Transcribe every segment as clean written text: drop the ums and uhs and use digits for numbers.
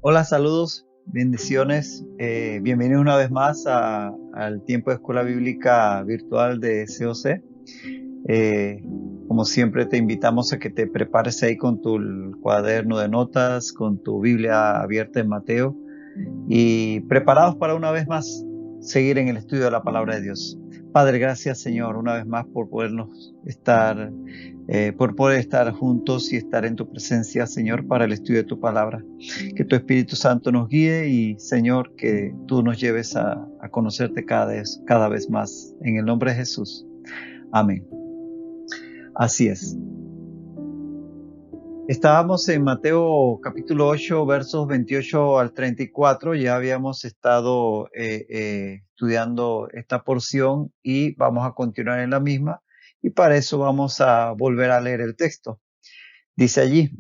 Hola, saludos, bendiciones. Bienvenidos una vez más al tiempo de escuela bíblica virtual de COC. Eh, Como siempre, te invitamos a que te prepares ahí con tu cuaderno de notas, con tu Biblia abierta en Mateo y preparados para una vez más seguir en el estudio de la palabra de Dios. Padre, gracias Señor una vez más por poder estar juntos y estar en tu presencia, Señor, para el estudio de tu palabra. Que tu Espíritu Santo nos guíe y, Señor, que tú nos lleves a conocerte cada vez más. En el nombre de Jesús. Amén. Así es. Estábamos en Mateo capítulo 8, versos 28 al 34. Ya habíamos estado estudiando esta porción y vamos a continuar en la misma. Y para eso vamos a volver a leer el texto. Dice allí: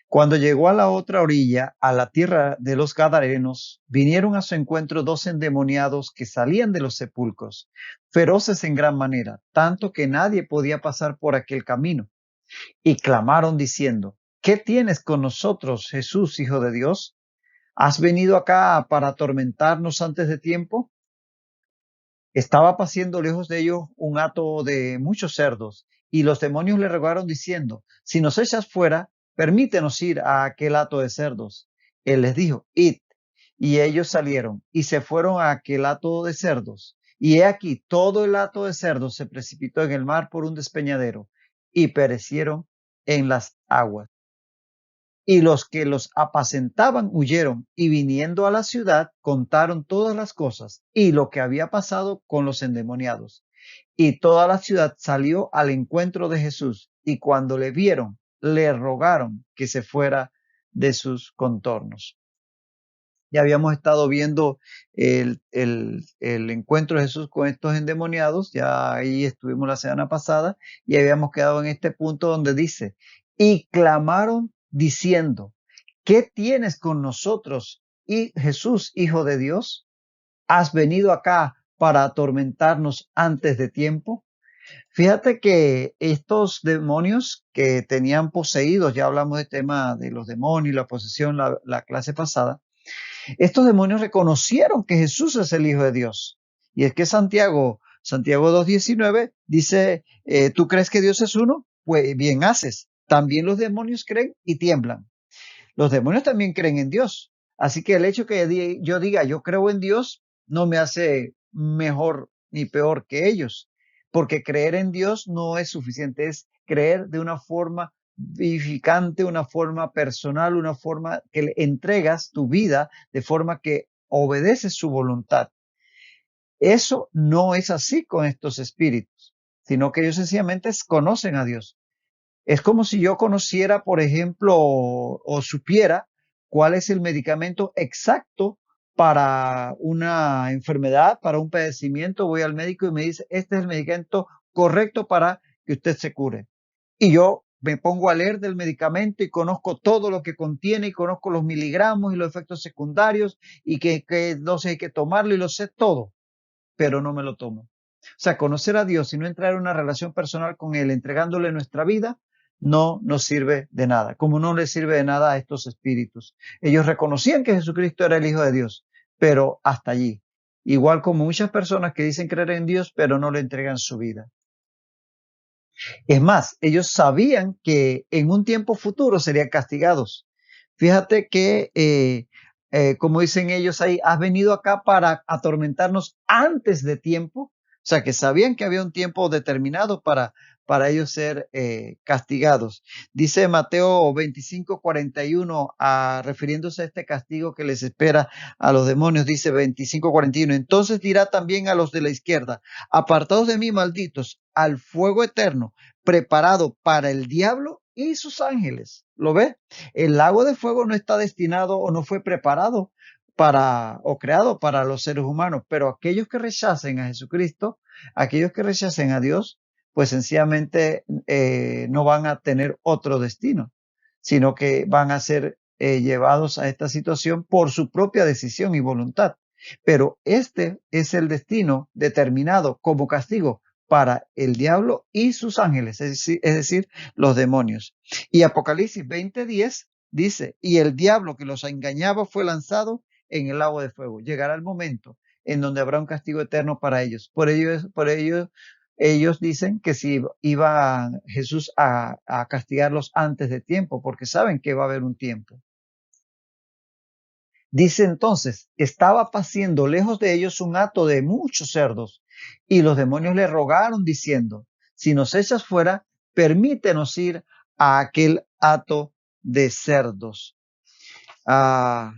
cuando llegó a la otra orilla, a la tierra de los Gadarenos, vinieron a su encuentro dos endemoniados que salían de los sepulcros, feroces en gran manera, tanto que nadie podía pasar por aquel camino. Y clamaron diciendo: ¿qué tienes con nosotros, Jesús, Hijo de Dios? ¿Has venido acá para atormentarnos antes de tiempo? Estaba paciendo lejos de ellos un hato de muchos cerdos, y los demonios le rogaron diciendo: si nos echas fuera, permítenos ir a aquel hato de cerdos. Él les dijo: id. Y ellos salieron y se fueron a aquel hato de cerdos. Y he aquí, todo el hato de cerdos se precipitó en el mar por un despeñadero, y perecieron en las aguas. Y los que los apacentaban huyeron, y viniendo a la ciudad contaron todas las cosas y lo que había pasado con los endemoniados. Y toda la ciudad salió al encuentro de Jesús, y cuando le vieron, le rogaron que se fuera de sus contornos. Ya habíamos estado viendo el encuentro de Jesús con estos endemoniados, ya ahí estuvimos la semana pasada, y habíamos quedado en este punto donde dice: y clamaron diciendo: ¿qué tienes con nosotros, y Jesús, Hijo de Dios? ¿Has venido acá para atormentarnos antes de tiempo? Fíjate que estos demonios que tenían poseídos, ya hablamos del tema de los demonios y la posesión la clase pasada. Estos demonios reconocieron que Jesús es el Hijo de Dios. Y es que Santiago 2:19 dice: ¿tú crees que Dios es uno? Pues bien haces. También los demonios creen y tiemblan. Los demonios también creen en Dios. Así que el hecho que yo diga yo creo en Dios no me hace mejor ni peor que ellos, porque creer en Dios no es suficiente, es creer de una forma vivificante, una forma personal, una forma que le entregas tu vida de forma que obedeces su voluntad. Eso no es así con estos espíritus, sino que ellos sencillamente conocen a Dios. Es como si yo conociera, por ejemplo, o supiera cuál es el medicamento exacto para una enfermedad, para un padecimiento. Voy al médico y me dice: este es el medicamento correcto para que usted se cure. Y yo me pongo a leer del medicamento y conozco todo lo que contiene, y conozco los miligramos y los efectos secundarios, y que no sé, hay que tomarlo, y lo sé todo, pero no me lo tomo. O sea, conocer a Dios y no entrar en una relación personal con Él, entregándole nuestra vida, no nos sirve de nada, como no les sirve de nada a estos espíritus. Ellos reconocían que Jesucristo era el Hijo de Dios, pero hasta allí. Igual como muchas personas que dicen creer en Dios, pero no le entregan su vida. Es más, ellos sabían que en un tiempo futuro serían castigados. Fíjate que, como dicen ellos ahí: has venido acá para atormentarnos antes de tiempo. O sea, que sabían que había un tiempo determinado para ellos ser castigados. Dice Mateo 25:41, refiriéndose a este castigo que les espera a los demonios, dice 25:41: entonces dirá también a los de la izquierda: apartados de mí, malditos, al fuego eterno, preparado para el diablo y sus ángeles. ¿Lo ve? El lago de fuego no está destinado o no fue preparado para o creado para los seres humanos, pero aquellos que rechacen a Jesucristo, aquellos que rechacen a Dios, pues sencillamente no van a tener otro destino, sino que van a ser llevados a esta situación por su propia decisión y voluntad. Pero este es el destino determinado como castigo para el diablo y sus ángeles, es decir, los demonios. Y Apocalipsis 20:10 dice, y el diablo que los engañaba fue lanzado en el lago de fuego. Llegará el momento en donde habrá un castigo eterno para ellos. Por ello, ellos dicen que si iba Jesús a castigarlos antes de tiempo, porque saben que va a haber un tiempo. Dice entonces, estaba paciendo lejos de ellos un hato de muchos cerdos, y los demonios le rogaron diciendo, si nos echas fuera, permítenos ir a aquel hato de cerdos. Ah,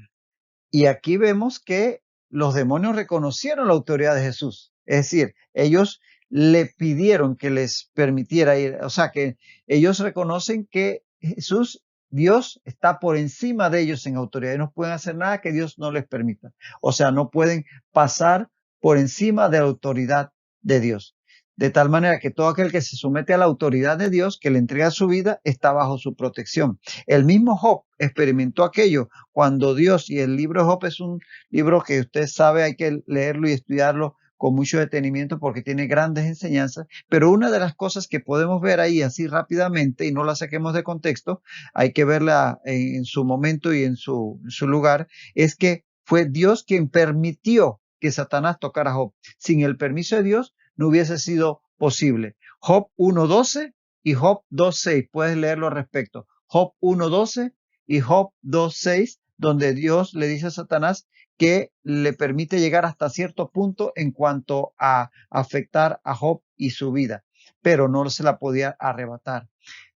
y aquí vemos que los demonios reconocieron la autoridad de Jesús. Es decir, ellos le pidieron que les permitiera ir. O sea, que ellos reconocen que Jesús, Dios, está por encima de ellos en autoridad. Y no pueden hacer nada que Dios no les permita. O sea, no pueden pasar por encima de la autoridad de Dios. De tal manera que todo aquel que se somete a la autoridad de Dios, que le entrega su vida, está bajo su protección. El mismo Job experimentó aquello cuando Dios, y el libro de Job es un libro que usted sabe, hay que leerlo y estudiarlo con mucho detenimiento porque tiene grandes enseñanzas, pero una de las cosas que podemos ver ahí así rápidamente y no la saquemos de contexto, hay que verla en su momento y en su lugar, es que fue Dios quien permitió que Satanás tocara a Job. Sin el permiso de Dios no hubiese sido posible. Job 1.12 y Job 2.6, puedes leerlo al respecto. Job 1.12 y Job 2.6, donde Dios le dice a Satanás que le permite llegar hasta cierto punto en cuanto a afectar a Job y su vida, pero no se la podía arrebatar.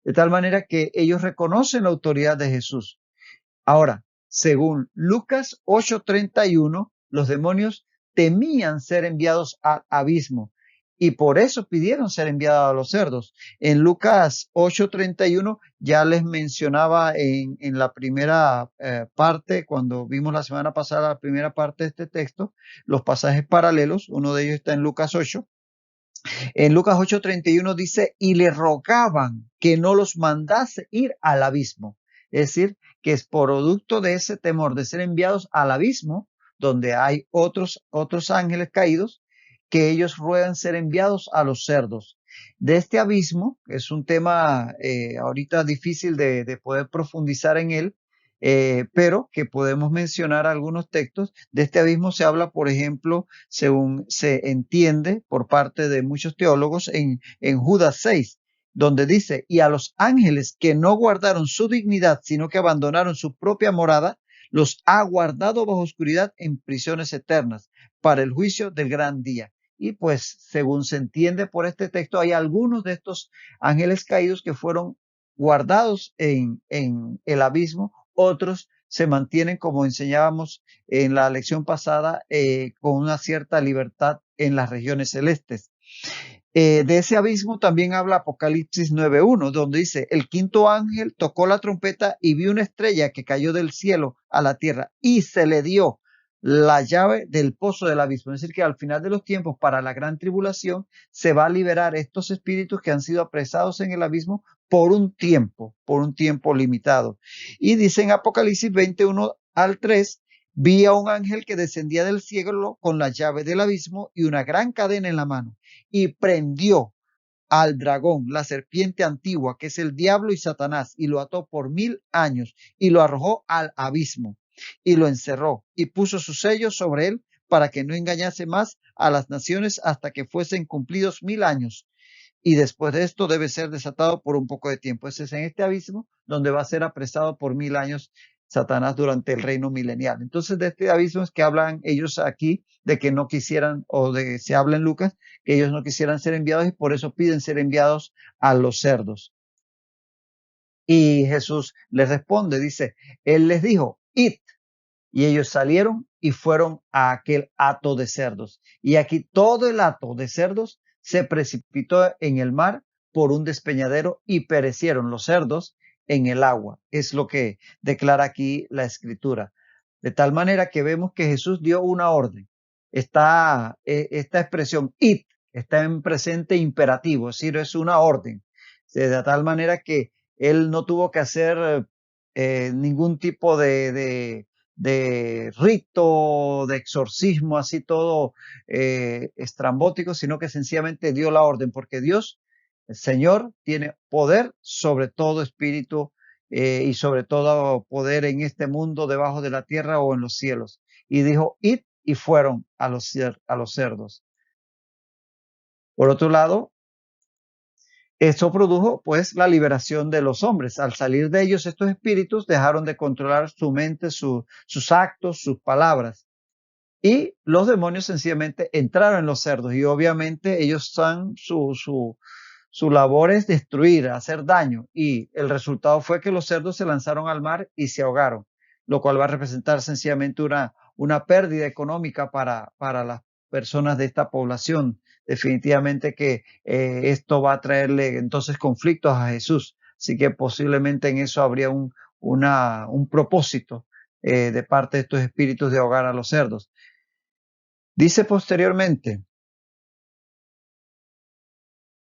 De tal manera que ellos reconocen la autoridad de Jesús. Ahora, según Lucas 8:31, los demonios temían ser enviados al abismo y por eso pidieron ser enviados a los cerdos. En Lucas 8:31 ya les mencionaba en la primera parte, cuando vimos la semana pasada la primera parte de este texto, los pasajes paralelos. Uno de ellos está en Lucas 8. En Lucas 8:31 dice, y le rogaban que no los mandase ir al abismo. Es decir, que es producto de ese temor de ser enviados al abismo, donde hay otros ángeles caídos, que ellos ruegan ser enviados a los cerdos. De este abismo, es un tema ahorita difícil de poder profundizar en él, pero que podemos mencionar algunos textos. De este abismo se habla, por ejemplo, según se entiende por parte de muchos teólogos en Judas 6, donde dice, y a los ángeles que no guardaron su dignidad, sino que abandonaron su propia morada, los ha guardado bajo oscuridad en prisiones eternas para el juicio del gran día. Y pues, según se entiende por este texto, hay algunos de estos ángeles caídos que fueron guardados en el abismo, otros se mantienen, como enseñábamos en la lección pasada, con una cierta libertad en las regiones celestes. De ese abismo también habla Apocalipsis 9.1, donde dice, el quinto ángel tocó la trompeta y vio una estrella que cayó del cielo a la tierra y se le dio la llave del pozo del abismo. Es decir, que al final de los tiempos, para la gran tribulación, se va a liberar estos espíritus que han sido apresados en el abismo por un tiempo limitado. Y dice en Apocalipsis 21:3, vi a un ángel que descendía del cielo con la llave del abismo y una gran cadena en la mano y prendió al dragón, la serpiente antigua, que es el diablo y Satanás, y lo ató por 1000 años y lo arrojó al abismo y lo encerró y puso sus sellos sobre él para que no engañase más a las naciones hasta que fuesen cumplidos 1000 años. Y después de esto debe ser desatado por un poco de tiempo. Ese es en este abismo donde va a ser apresado por 1000 años Satanás durante el reino milenial. Entonces, de este abismo es que hablan ellos aquí de que no quisieran, o de se habla en Lucas, que ellos no quisieran ser enviados y por eso piden ser enviados a los cerdos. Y Jesús les responde, dice, Él les dijo, id. Y ellos salieron y fueron a aquel hato de cerdos. Y aquí todo el hato de cerdos se precipitó en el mar por un despeñadero y perecieron los cerdos en el agua. Es lo que declara aquí la escritura. De tal manera que vemos que Jesús dio una orden. Esta expresión it está en presente imperativo, es decir, es una orden. De tal manera que él no tuvo que hacer ningún tipo de rito, de exorcismo, así todo estrambótico, sino que sencillamente dio la orden, porque Dios, el Señor, tiene poder sobre todo espíritu y sobre todo poder en este mundo debajo de la tierra o en los cielos. Y dijo, id, y fueron a a los cerdos. Por otro lado, eso produjo pues la liberación de los hombres. Al salir de ellos estos espíritus dejaron de controlar su mente, sus actos, sus palabras. Y los demonios sencillamente entraron en los cerdos y obviamente ellos están, su labor es destruir, hacer daño. Y el resultado fue que los cerdos se lanzaron al mar y se ahogaron, lo cual va a representar sencillamente una pérdida económica para las personas de esta población. Definitivamente que esto va a traerle entonces conflictos a Jesús. Así que posiblemente en eso habría un propósito de parte de estos espíritus de ahogar a los cerdos. Dice posteriormente,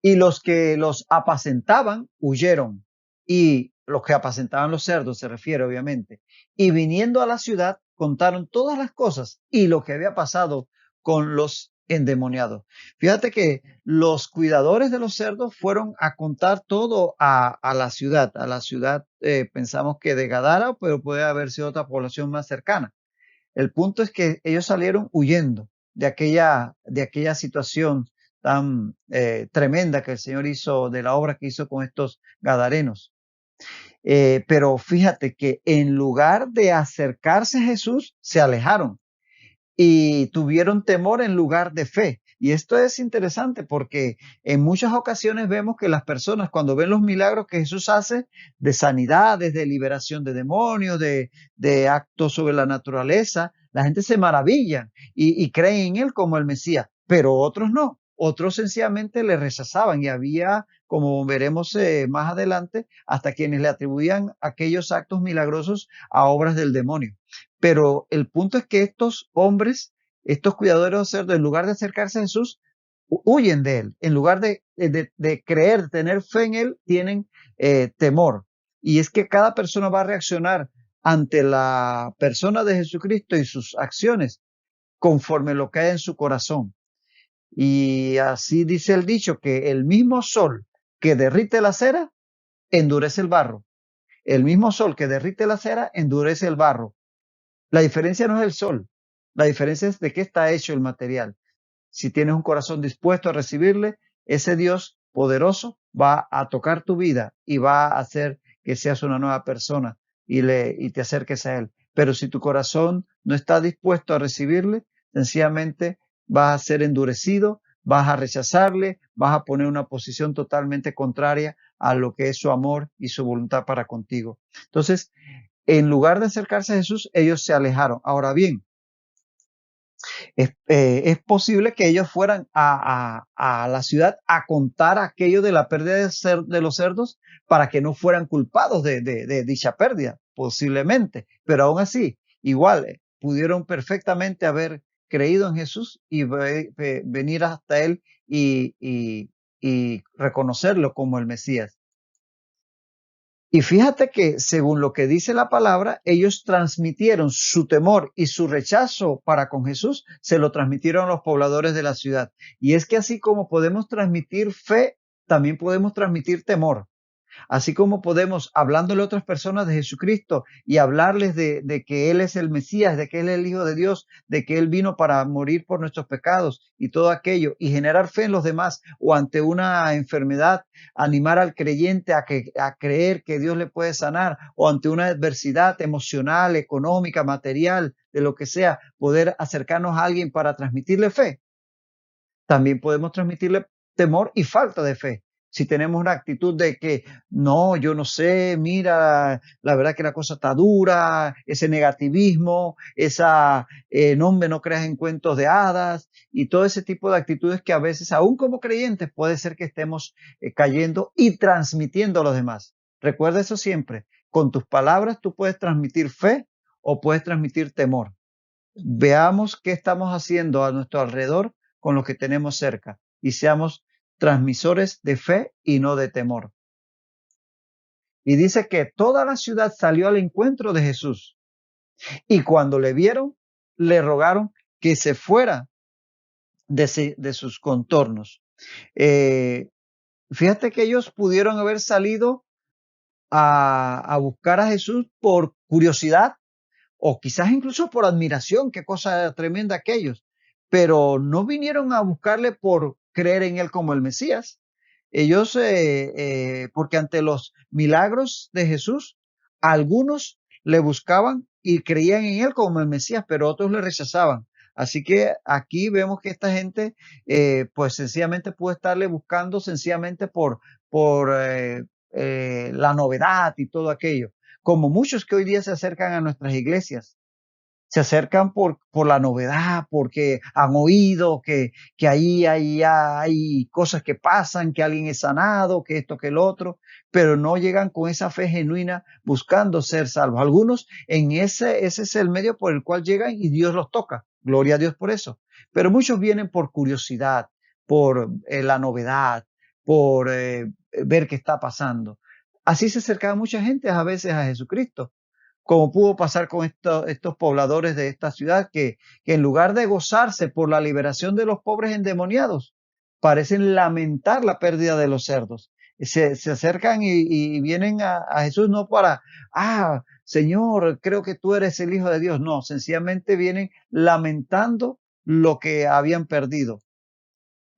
y los que los apacentaban huyeron, y los que apacentaban los cerdos se refiere obviamente, y viniendo a la ciudad contaron todas las cosas y lo que había pasado con los endemoniados. Fíjate que los cuidadores de los cerdos fueron a contar todo a la ciudad. A la ciudad pensamos que de Gadara, pero puede haber sido otra población más cercana. El punto es que ellos salieron huyendo de aquella situación tan tremenda que el Señor hizo, de la obra que hizo con estos gadarenos. Pero fíjate que en lugar de acercarse a Jesús, se alejaron y tuvieron temor en lugar de fe. Y esto es interesante porque en muchas ocasiones vemos que las personas cuando ven los milagros que Jesús hace de sanidades, de liberación de demonios, de actos sobre la naturaleza, la gente se maravilla y cree en Él como el Mesías, pero otros no. Otros sencillamente le rechazaban y había, como veremos más adelante, hasta quienes le atribuían aquellos actos milagrosos a obras del demonio. Pero el punto es que estos hombres, estos cuidadores de cerdos, en lugar de acercarse a Jesús, huyen de él. En lugar de creer, de tener fe en él, tienen temor. Y es que cada persona va a reaccionar ante la persona de Jesucristo y sus acciones conforme lo que hay en su corazón. Y así dice el dicho, que el mismo sol que derrite la cera, endurece el barro. El mismo sol que derrite la cera, endurece el barro. La diferencia no es el sol, la diferencia es de qué está hecho el material. Si tienes un corazón dispuesto a recibirle, ese Dios poderoso va a tocar tu vida y va a hacer que seas una nueva persona y te acerques a Él. Pero si tu corazón no está dispuesto a recibirle, sencillamente vas a ser endurecido, vas a rechazarle, vas a poner una posición totalmente contraria a lo que es su amor y su voluntad para contigo. Entonces, en lugar de acercarse a Jesús, ellos se alejaron. Ahora bien, es posible que ellos fueran a la ciudad a contar aquello de la pérdida de los cerdos para que no fueran culpados de dicha pérdida, posiblemente. Pero aún así, igual, pudieron perfectamente haber creído en Jesús y venir hasta Él y reconocerlo como el Mesías. Y fíjate que, según lo que dice la palabra, ellos transmitieron su temor y su rechazo para con Jesús, se lo transmitieron a los pobladores de la ciudad. Y es que así como podemos transmitir fe, también podemos transmitir temor. Así como podemos, hablándole a otras personas de Jesucristo y hablarles de que Él es el Mesías, de que Él es el Hijo de Dios, de que Él vino para morir por nuestros pecados y todo aquello, y generar fe en los demás, o ante una enfermedad, animar al creyente a creer que Dios le puede sanar, o ante una adversidad emocional, económica, material, de lo que sea, poder acercarnos a alguien para transmitirle fe. También podemos transmitirle temor y falta de fe. Si tenemos una actitud de que no, yo no sé, mira, la verdad que la cosa está dura, ese negativismo, esa no, hombre, no creas en cuentos de hadas y todo ese tipo de actitudes que a veces, aún como creyentes, puede ser que estemos cayendo y transmitiendo a los demás. Recuerda eso siempre. Con tus palabras tú puedes transmitir fe o puedes transmitir temor. Veamos qué estamos haciendo a nuestro alrededor con lo que tenemos cerca y seamos transmisores de fe y no de temor. Y dice que toda la ciudad salió al encuentro de Jesús y cuando le vieron, le rogaron que se fuera de sus contornos. Eh, Fíjate que ellos pudieron haber salido a buscar a Jesús por curiosidad o quizás incluso por admiración, qué cosa tremenda aquellos, pero no vinieron a buscarle por creer en él como el Mesías. Ellos, porque ante los milagros de Jesús, algunos le buscaban y creían en él como el Mesías, pero otros le rechazaban. Así que aquí vemos que esta gente, pues sencillamente puede estarle buscando sencillamente por la novedad y todo aquello, como muchos que hoy día se acercan a nuestras iglesias. Se acercan por la novedad, porque han oído que ahí hay cosas que pasan, que alguien es sanado, que esto, que el otro, pero no llegan con esa fe genuina buscando ser salvos. Algunos ese es el medio por el cual llegan y Dios los toca. Gloria a Dios por eso. Pero muchos vienen por curiosidad, por la novedad, por ver qué está pasando. Así se acercaba mucha gente a veces a Jesucristo, como pudo pasar con estos pobladores de esta ciudad que en lugar de gozarse por la liberación de los pobres endemoniados, parecen lamentar la pérdida de los cerdos. Se acercan y vienen a Jesús no para, Señor, creo que tú eres el Hijo de Dios. No, sencillamente vienen lamentando lo que habían perdido.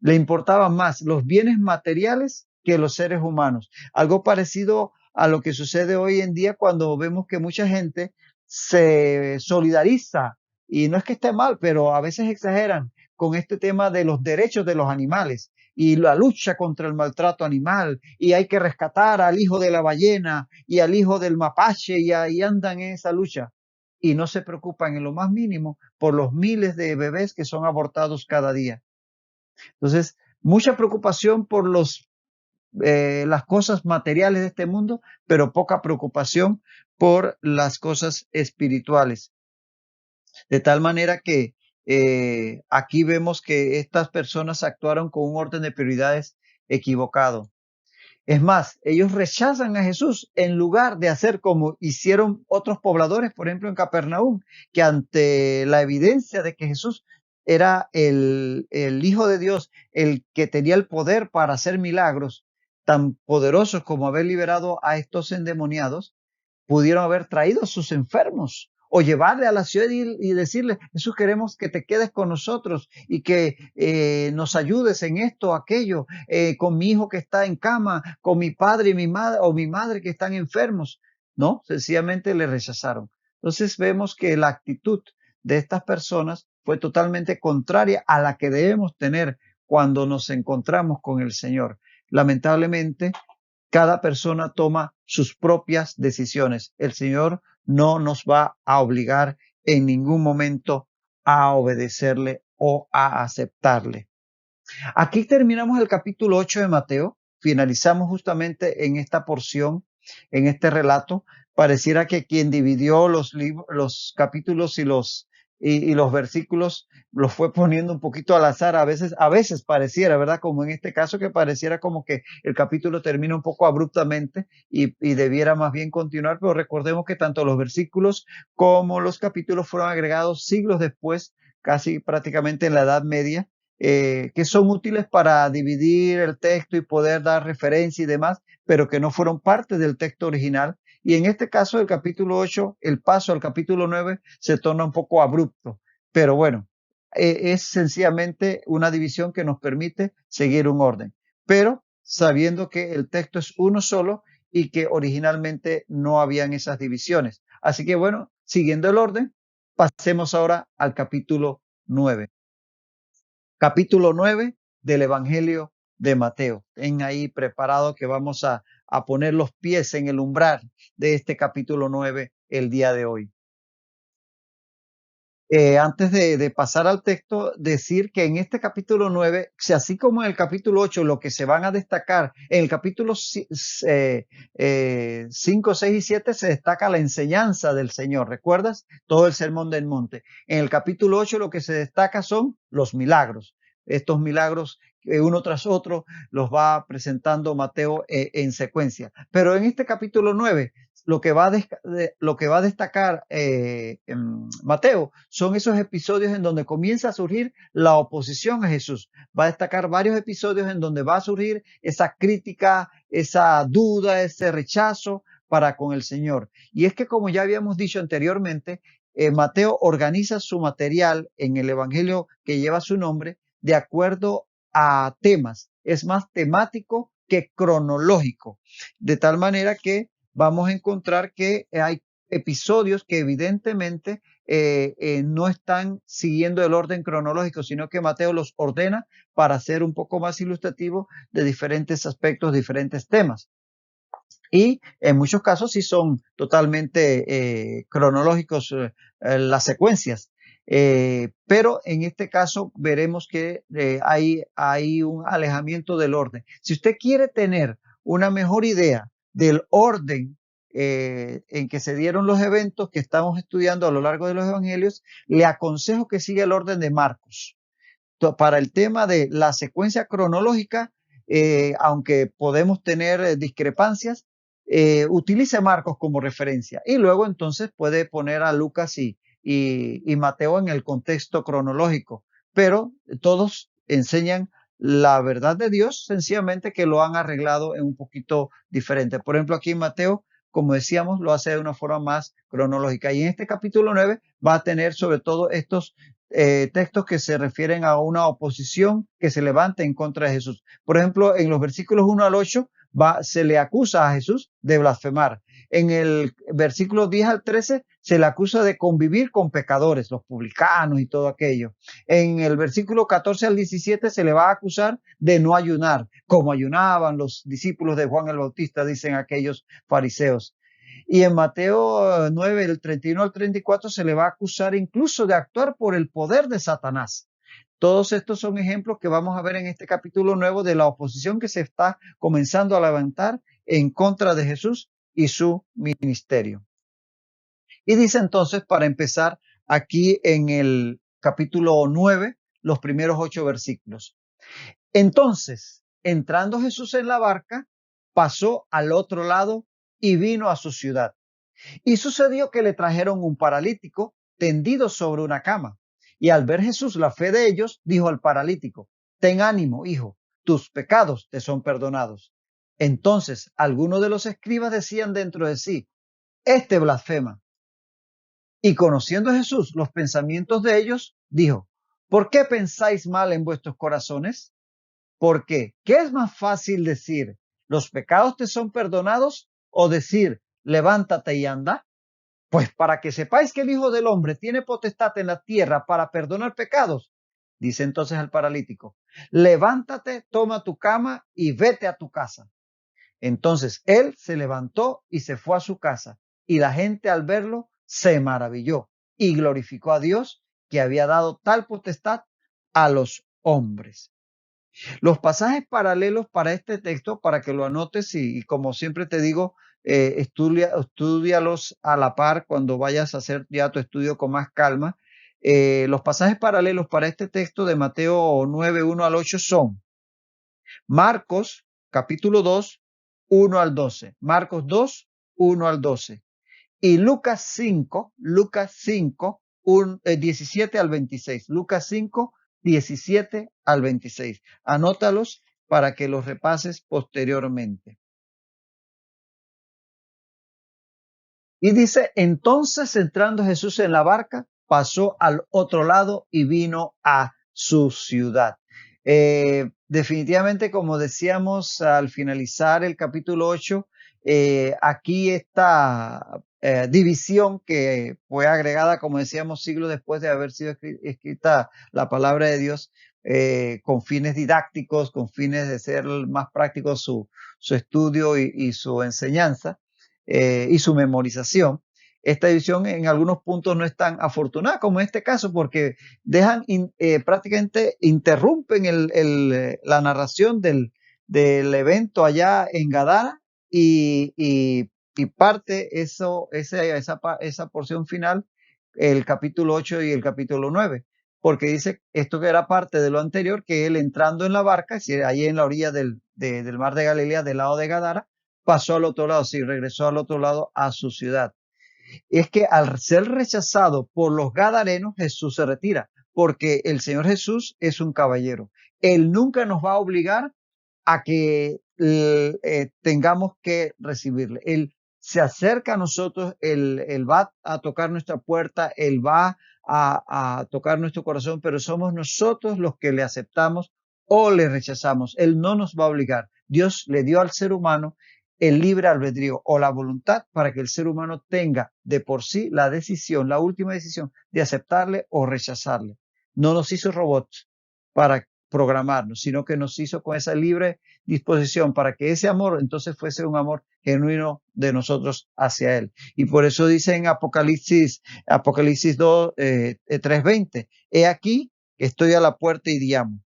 Le importaban más los bienes materiales que los seres humanos. Algo parecido a lo que sucede hoy en día cuando vemos que mucha gente se solidariza, y no es que esté mal, pero a veces exageran con este tema de los derechos de los animales y la lucha contra el maltrato animal, y hay que rescatar al hijo de la ballena y al hijo del mapache, y ahí andan en esa lucha y no se preocupan en lo más mínimo por los miles de bebés que son abortados cada día. Entonces, mucha preocupación por las cosas materiales de este mundo, pero poca preocupación por las cosas espirituales. De tal manera que aquí vemos que estas personas actuaron con un orden de prioridades equivocado. Es más, ellos rechazan a Jesús en lugar de hacer como hicieron otros pobladores, por ejemplo en Capernaum, que ante la evidencia de que Jesús era el Hijo de Dios, el que tenía el poder para hacer milagros tan poderosos como haber liberado a estos endemoniados, pudieron haber traído a sus enfermos o llevarle a la ciudad y decirle, Jesús, queremos que te quedes con nosotros y que nos ayudes en esto o aquello, con mi hijo que está en cama, con mi padre y mi madre o mi madre que están enfermos. No, sencillamente le rechazaron. Entonces vemos que la actitud de estas personas fue totalmente contraria a la que debemos tener cuando nos encontramos con el Señor. Lamentablemente, cada persona toma sus propias decisiones. El Señor no nos va a obligar en ningún momento a obedecerle o a aceptarle. Aquí terminamos el capítulo 8 de Mateo. Finalizamos justamente en esta porción, en este relato. Pareciera que quien dividió los capítulos y los versículos los fue poniendo un poquito al azar. A veces pareciera, ¿verdad? Como en este caso, que pareciera como que el capítulo termina un poco abruptamente y debiera más bien continuar. Pero recordemos que tanto los versículos como los capítulos fueron agregados siglos después, casi prácticamente en la Edad Media, que son útiles para dividir el texto y poder dar referencia y demás, pero que no fueron parte del texto original. Y en este caso, el capítulo 8, el paso al capítulo 9 se torna un poco abrupto. Pero bueno, es sencillamente una división que nos permite seguir un orden, pero sabiendo que el texto es uno solo y que originalmente no habían esas divisiones. Así que bueno, siguiendo el orden, pasemos ahora al capítulo 9. Capítulo 9 del Evangelio de Mateo. Ten ahí preparado que vamos a poner los pies en el umbral de este capítulo 9 el día de hoy. Antes de pasar al texto, decir que en este capítulo 9, así como en el capítulo 8, lo que se van a destacar, en el capítulo 5, 6 y 7 se destaca la enseñanza del Señor, ¿recuerdas? Todo el sermón del monte. En el capítulo 8 lo que se destaca son los milagros. Estos milagros, uno tras otro, los va presentando Mateo en secuencia. Pero en este capítulo 9 lo que va a destacar Mateo son esos episodios en donde comienza a surgir la oposición a Jesús. Va a destacar varios episodios en donde va a surgir esa crítica, esa duda, ese rechazo para con el Señor. Y es que, como ya habíamos dicho anteriormente, Mateo organiza su material en el Evangelio que lleva su nombre de acuerdo a temas. Es más temático que cronológico. De tal manera que vamos a encontrar que hay episodios que evidentemente no están siguiendo el orden cronológico, sino que Mateo los ordena para ser un poco más ilustrativo de diferentes aspectos, diferentes temas. Y en muchos casos sí son totalmente cronológicos las secuencias. Pero en este caso veremos que hay un alejamiento del orden. Si usted quiere tener una mejor idea del orden en que se dieron los eventos que estamos estudiando a lo largo de los evangelios, le aconsejo que siga el orden de Marcos. Para el tema de la secuencia cronológica, aunque podemos tener discrepancias, utilice Marcos como referencia y luego entonces puede poner a Lucas y Mateo en el contexto cronológico, pero todos enseñan la verdad de Dios, sencillamente que lo han arreglado en un poquito diferente. Por ejemplo, aquí en Mateo, como decíamos, lo hace de una forma más cronológica. Y en este capítulo 9 va a tener sobre todo estos textos que se refieren a una oposición que se levanta en contra de Jesús. Por ejemplo, en los versículos 1 al 8 se le acusa a Jesús de blasfemar. En el versículo 10 al 13 se le acusa de convivir con pecadores, los publicanos y todo aquello. En el versículo 14 al 17 se le va a acusar de no ayunar, como ayunaban los discípulos de Juan el Bautista, dicen aquellos fariseos. Y en Mateo 9, del 31 al 34, se le va a acusar incluso de actuar por el poder de Satanás. Todos estos son ejemplos que vamos a ver en este capítulo nuevo de la oposición que se está comenzando a levantar en contra de Jesús y su ministerio. Y dice entonces, para empezar, aquí en el capítulo 9, los primeros 8 versículos. Entonces, entrando Jesús en la barca, pasó al otro lado y vino a su ciudad. Y sucedió que le trajeron un paralítico tendido sobre una cama. Y al ver Jesús la fe de ellos, dijo al paralítico: ten ánimo, hijo, tus pecados te son perdonados. Entonces algunos de los escribas decían dentro de sí: este blasfema. Y conociendo Jesús los pensamientos de ellos, dijo: ¿por qué pensáis mal en vuestros corazones? ¿Por qué? ¿Qué es más fácil decir: los pecados te son perdonados, o decir: levántate y anda? Pues para que sepáis que el Hijo del Hombre tiene potestad en la tierra para perdonar pecados, dice entonces al paralítico: levántate, toma tu cama y vete a tu casa. Entonces él se levantó y se fue a su casa, y la gente al verlo se maravilló y glorificó a Dios, que había dado tal potestad a los hombres. Los pasajes paralelos para este texto, para que lo anotes y como siempre te digo, estudialos a la par cuando vayas a hacer ya tu estudio con más calma. Los pasajes paralelos para este texto de Mateo 9, 1 al 8 son Marcos, capítulo 2, 1 al 12. Marcos 2, 1 al 12. Y Lucas 5, 17 al 26. Lucas 5, 17 al 26. Anótalos para que los repases posteriormente. Y dice: entonces entrando Jesús en la barca, pasó al otro lado y vino a su ciudad. Definitivamente, como decíamos al finalizar el capítulo 8, aquí esta división que fue agregada, como decíamos, siglos después de haber sido escrita la palabra de Dios, con fines didácticos, con fines de ser más práctico su estudio y su enseñanza y su memorización. Esta división en algunos puntos no es tan afortunada como en este caso, porque dejan prácticamente interrumpen la narración del evento allá en Gadara y parte esa porción final, el capítulo 8 y el capítulo 9, porque dice esto que era parte de lo anterior, que él entrando en la barca, es decir, ahí en la orilla del mar de Galilea, del lado de Gadara, pasó al otro lado, sí, regresó al otro lado a su ciudad. Es que al ser rechazado por los gadarenos, Jesús se retira, porque el Señor Jesús es un caballero. Él nunca nos va a obligar a que tengamos que recibirle. Él se acerca a nosotros, Él va a tocar nuestra puerta, Él va a tocar nuestro corazón, pero somos nosotros los que le aceptamos o le rechazamos. Él no nos va a obligar. Dios le dio al ser humano el libre albedrío o la voluntad para que el ser humano tenga de por sí la decisión, la última decisión de aceptarle o rechazarle. No nos hizo robots para programarnos, sino que nos hizo con esa libre disposición para que ese amor entonces fuese un amor genuino de nosotros hacia Él. Y por eso dice en Apocalipsis 2, 3:20, he aquí que estoy a la puerta y llamo.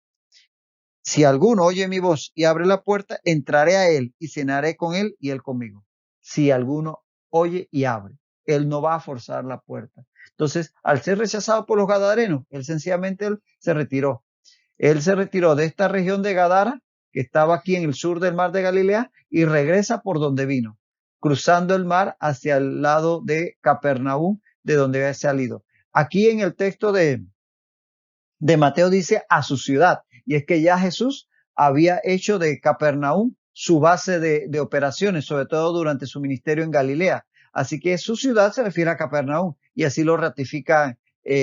Si alguno oye mi voz y abre la puerta, entraré a él y cenaré con él y él conmigo. Si alguno oye y abre, él no va a forzar la puerta. Entonces, al ser rechazado por los gadarenos, él sencillamente se retiró. Él se retiró de esta región de Gadara, que estaba aquí en el sur del mar de Galilea, y regresa por donde vino, cruzando el mar hacia el lado de Capernaum, de donde había salido. Aquí en el texto de Mateo dice a su ciudad, y es que ya Jesús había hecho de Capernaum su base de operaciones, sobre todo durante su ministerio en Galilea. Así que su ciudad se refiere a Capernaum, y así lo ratifican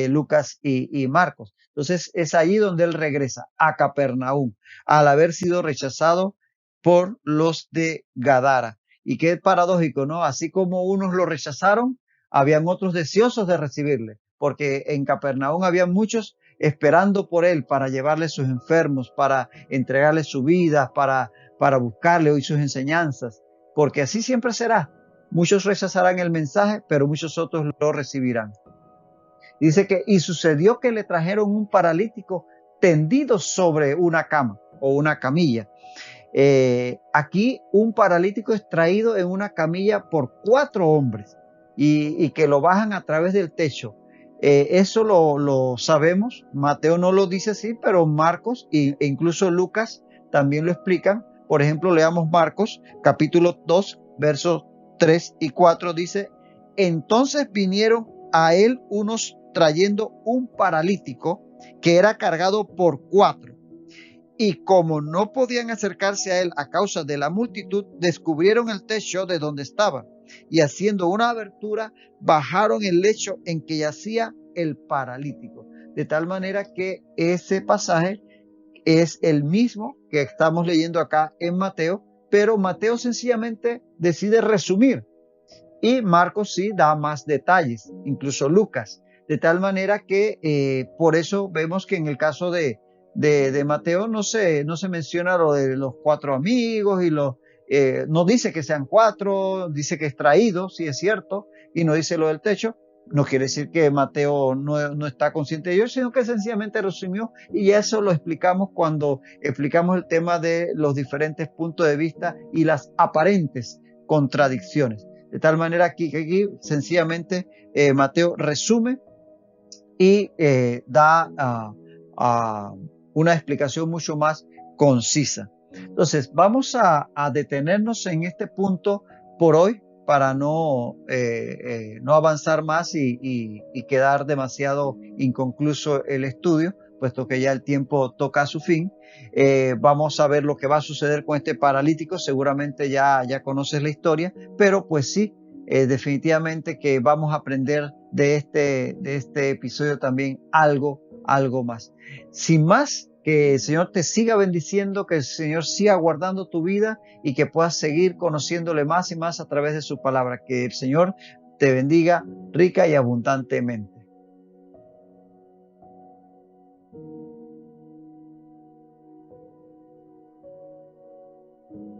Lucas y Marcos. Entonces es allí donde él regresa, a Capernaum, al haber sido rechazado por los de Gadara. Y qué paradójico, ¿no? Así como unos lo rechazaron, habían otros deseosos de recibirle, porque en Capernaum había muchos esperando por él para llevarle sus enfermos, para entregarle su vida, para buscarle hoy sus enseñanzas, porque así siempre será. Muchos rechazarán el mensaje, pero muchos otros lo recibirán. Dice que, y sucedió que le trajeron un paralítico tendido sobre una cama o una camilla. Aquí un paralítico es traído en una camilla por 4 hombres y que lo bajan a través del techo. Eso lo sabemos. Mateo no lo dice así, pero Marcos e incluso Lucas también lo explican. Por ejemplo, leamos Marcos capítulo 2, versos 3 y 4. Dice, entonces vinieron a él unos trayendo un paralítico que era cargado por 4. Y como no podían acercarse a él a causa de la multitud, descubrieron el techo de donde estaba y haciendo una abertura, bajaron el lecho en que yacía el paralítico. De tal manera que ese pasaje es el mismo que estamos leyendo acá en Mateo, pero Mateo sencillamente decide resumir y Marcos sí da más detalles, incluso Lucas. De tal manera que por eso vemos que en el caso de Mateo no se menciona lo de los 4 amigos y no dice que sean 4, dice que es traído, sí es cierto, y no dice lo del techo. No quiere decir que Mateo no está consciente de ello, sino que sencillamente resumió, y eso lo explicamos cuando explicamos el tema de los diferentes puntos de vista y las aparentes contradicciones. De tal manera que aquí sencillamente Mateo resume y da una explicación mucho más concisa. Entonces, vamos a detenernos en este punto por hoy para no avanzar más y quedar demasiado inconcluso el estudio, puesto que ya el tiempo toca a su fin. Vamos a ver lo que va a suceder con este paralítico. Seguramente ya conoces la historia, pero pues sí, definitivamente que vamos a aprender de este episodio también algo más. Sin más, que el Señor te siga bendiciendo, que el Señor siga guardando tu vida y que puedas seguir conociéndole más y más a través de su palabra. Que el Señor te bendiga rica y abundantemente.